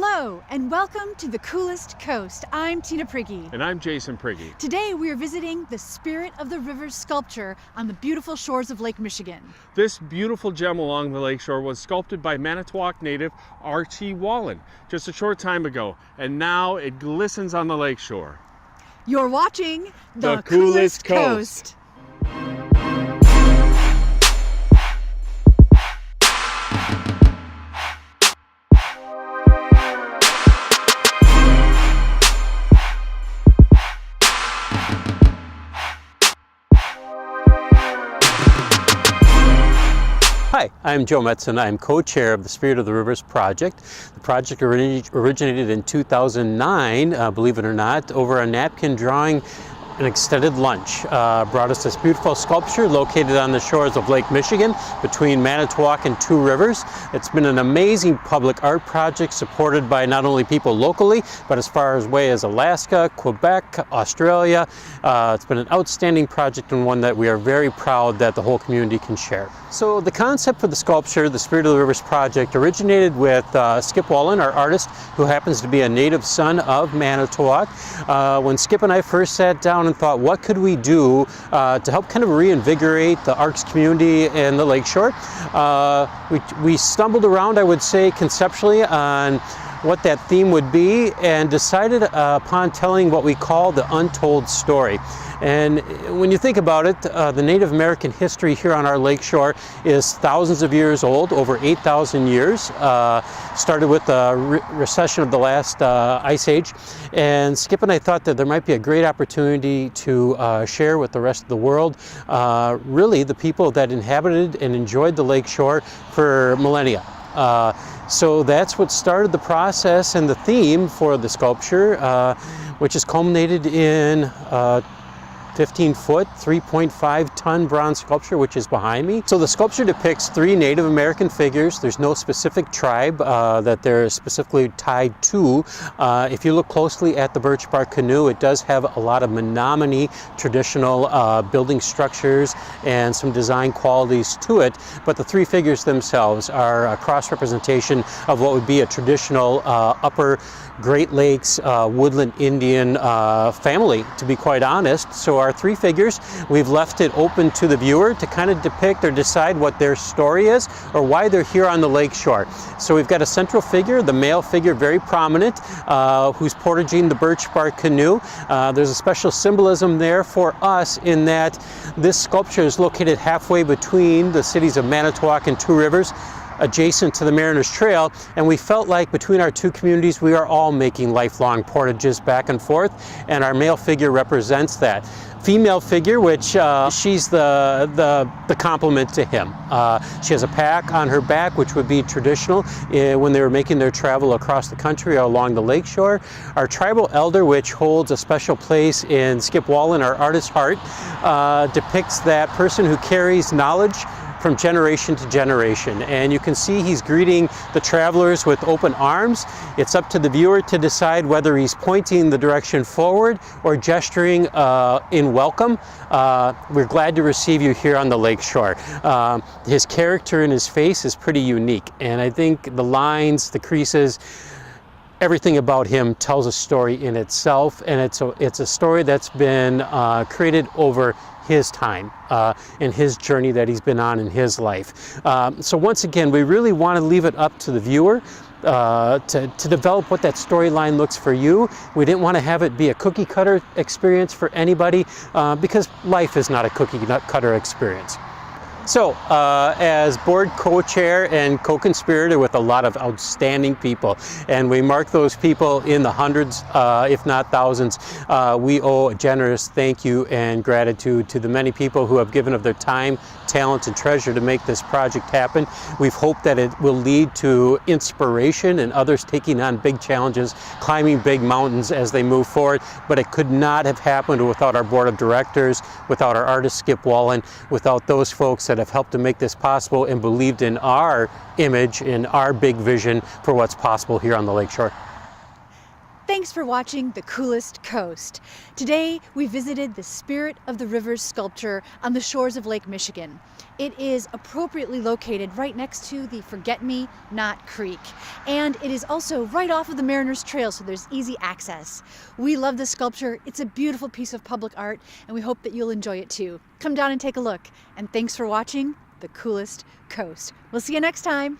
Hello, and welcome to the Coolest Coast. I'm Tina Prigge. And I'm Jason Prigge. Today we are visiting the Spirit of the Rivers sculpture on the beautiful shores of Lake Michigan. This beautiful gem along the lakeshore was sculpted by Manitowoc native Archie Wallen just a short time ago, and now it glistens on the lakeshore. You're watching The Coolest Coast. Hi, I'm Joe Metzen. I'm co-chair of the Spirit of the Rivers project. The project originated in 2009, believe it or not, over a napkin drawing an extended lunch. Brought us this beautiful sculpture located on the shores of Lake Michigan between Manitowoc and Two Rivers. It's been an amazing public art project supported by not only people locally, but as far away as Alaska, Quebec, Australia. It's been an outstanding project and one that we are very proud that the whole community can share. So the concept for the sculpture, the Spirit of the Rivers project, originated with Skip Wallen, our artist, who happens to be a native son of Manitowoc. When Skip and I first sat down and thought, what could we do to help kind of reinvigorate the arts community in the lakeshore? We stumbled around, I would say, conceptually on what that theme would be, and decided upon telling what we call the untold story. And when you think about it, the Native American history here on our lakeshore is thousands of years old, over 8,000 years. Started with the recession of the last ice age. And Skip and I thought that there might be a great opportunity to share with the rest of the world, really the people that inhabited and enjoyed the lakeshore for millennia. So that's what started the process and the theme for the sculpture, which is culminated in 15-foot, 3.5-ton bronze sculpture, which is behind me. So the sculpture depicts three Native American figures. There's no specific tribe that they're specifically tied to. If you look closely at the birch bark canoe, it does have a lot of Menominee traditional building structures and some design qualities to it, but the three figures themselves are a cross-representation of what would be a traditional upper Great Lakes woodland Indian family, to be quite honest. So our three figures, we've left it open to the viewer to kind of depict or decide what their story is or why they're here on the lakeshore. So we've got a central figure, the male figure, very prominent, who's portaging the birch bark canoe. There's a special symbolism there for us in that this sculpture is located halfway between the cities of Manitowoc and Two Rivers, adjacent to the Mariners Trail, and we felt like between our two communities we are all making lifelong portages back and forth, and our male figure represents that. Female figure, which she's the complement to him. She has a pack on her back, which would be traditional when they were making their travel across the country or along the lakeshore. Our tribal elder, which holds a special place in Skip Wallen, our artist's heart, depicts that person who carries knowledge from generation to generation. And you can see he's greeting the travelers with open arms. It's up to the viewer to decide whether he's pointing the direction forward or gesturing in welcome. We're glad to receive you here on the lakeshore. His character and his face is pretty unique, and I think the lines, the creases, everything about him tells a story in itself, and it's a story that's been created over his time and his journey that he's been on in his life. So once again, we really want to leave it up to the viewer to develop what that storyline looks for you. We didn't want to have it be a cookie cutter experience for anybody because life is not a cookie cutter experience. So, as board co-chair and co-conspirator with a lot of outstanding people, and we mark those people in the hundreds, if not thousands, we owe a generous thank you and gratitude to the many people who have given of their time, talent, and treasure to make this project happen. We've hoped that it will lead to inspiration and others taking on big challenges, climbing big mountains as they move forward, but it could not have happened without our board of directors, without our artist Skip Wallen, without those folks that have helped to make this possible and believed in our image and our big vision for what's possible here on the lakeshore. Thanks for watching The Coolest Coast. Today, we visited the Spirit of the Rivers sculpture on the shores of Lake Michigan. It is appropriately located right next to the Forget-Me-Not Creek. And it is also right off of the Mariners Trail, so there's easy access. We love the sculpture. It's a beautiful piece of public art, and we hope that you'll enjoy it too. Come down and take a look. And thanks for watching The Coolest Coast. We'll see you next time.